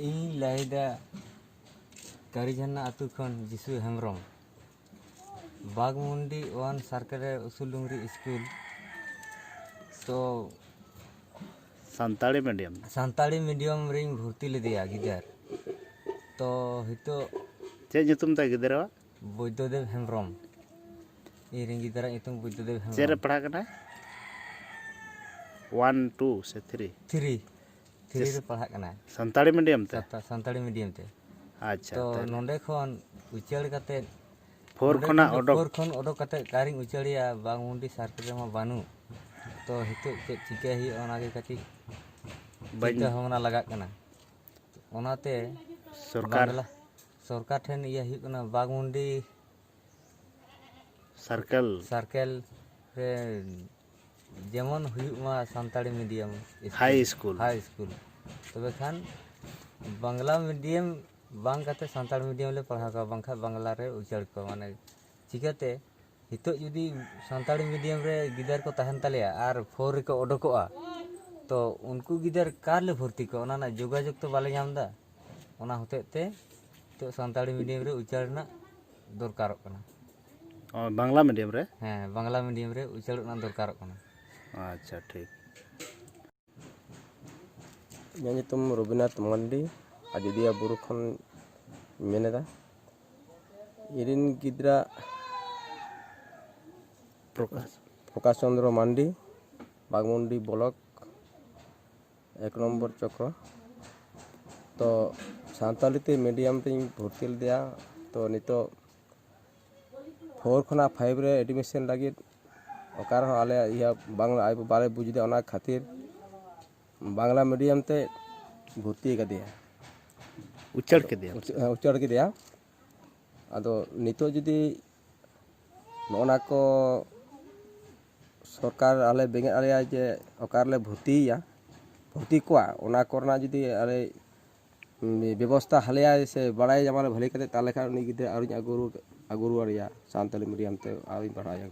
ᱤᱧ ᱞᱟᱹᱭᱫᱟ ᱠᱟᱹᱨᱤᱡᱷᱟᱨᱱᱟ ᱟᱹᱛᱩ ᱠᱷᱚᱱ ᱡᱤᱥᱩ ᱦᱮᱢᱵᱨᱚᱢ ᱵᱟᱜᱽᱢᱩᱱᱰᱤ ᱳᱣᱟᱱ ᱥᱟᱨᱠᱮᱞ ᱨᱮ ᱩᱥᱩᱞ ᱰᱩᱝᱨᱤ ᱥᱠᱩᱞ ᱛᱚ ᱥᱟᱱᱛᱟᱲᱤ ᱢᱤᱰᱤᱭᱟᱢ ᱨᱤᱧ ᱵᱷᱚᱨᱛᱤ ᱞᱮᱫᱮᱭᱟ ᱜᱤᱫᱟᱹᱨ ᱛᱚ ᱦᱤᱛᱚᱜ ᱪᱮᱫ ᱧᱩᱛᱩᱢ ᱛᱟᱭ ᱜᱤᱫᱽᱨᱟᱹᱣᱟᱜ? ᱵᱳᱭᱫᱚᱫᱮᱵ ᱦᱮᱢᱵᱨᱚᱢ ᱤᱧᱨᱮᱱ ᱜᱤᱫᱽᱨᱟᱹᱣᱟᱜ ᱧᱩᱛᱩᱢ ᱵᱳᱭᱫᱚᱫᱮᱵ ᱦᱮᱢᱵᱨᱚᱢ ᱪᱮᱫ ᱨᱮ ᱯᱟᱲᱦᱟᱜ ᱠᱟᱱᱟᱭ? 1, 2 से 3 ᱨᱮ ᱯᱟᱲᱦᱟᱜ ᱠᱟᱱᱟᱭ ᱥᱟᱱᱛᱟᱲᱤ ᱢᱤᱰᱤᱭᱟᱢ ᱛᱮ? ᱥᱟᱱᱛᱟᱲᱤ ᱢᱤᱰᱤᱭᱟᱢ ᱛᱮ। ᱟᱪᱪᱷᱟ तो नोंडे खन उचाड़ कते 4 खना ओडक 4 खन ओडक कते कारिंग उचाड़िया बागमुंडी सार्कल मा बानु तो हितो चेक चिका ही ओनागे कति चिंता होना लगा कना ओनाते सरकार ठेन इया ही कना बागमुंडी सर्कल रे जेमन हुयुमा सान्ताड़ी मीडियम हाई स्कूल तबे खान बांग्ला मीडियम बांग कते सान्ताड़ मीडियम ले पढ़ा का बांखा बांग्ला रे उचाड़ को माने चिकाते हितो जुदी सान्ताड़ी मीडियम रे गिदर को तहन तलेया आर 4 रे को ओडकोआ तो उनको गिदर कार ले भर्ती को ओना ना जोगाजोग तो बाले नामदा ओना होतेते तो सान्ताड़ी मीडियम रे उचाड़ना दरकार कना और बांग्ला मीडियम रे बांग्ला मीडियम रे उचाड़ना दरकार कना। अच्छा ठीक इᱧᱟᱹᱜ ᱧᱩᱛᱩᱢ ᱨᱚᱵᱤᱱᱟᱛᱷ ᱢᱟᱱᱰᱤ ᱟᱡᱚᱫᱤᱭᱟᱹ ᱵᱩᱨᱩ ᱠᱷᱚᱱ ᱢᱮᱱᱮᱫᱟ ᱤᱧᱨᱮᱱ ᱜᱤᱫᱽᱨᱟᱹ प्रकाश चंद्र मांडी बागमुंडी ब्लॉक 1 नंबर चक्र तो सान्ताली ते मीडियम रे भर्ती लेदिया तो नितो 4 खना 5 रे एडमिशन लगी ओकार आले या बांग्ला आइ बारे बुझदे ओना खातिर बांग्ला मीडियम ते भर्ती कर दिया उच्चाड़ के दिया आदो नितो जदि नोना को सरकार आले बेंगे आले जे ओकार ले भर्ती कोआ ओना करना जदि आले व्यवस्था हलेया से बड़ाई जमाने भले कते ताले खान उनी गिदे आउरी अगुरु आरिया सान्ताली मीडियम ते आउरी पढ़ाया।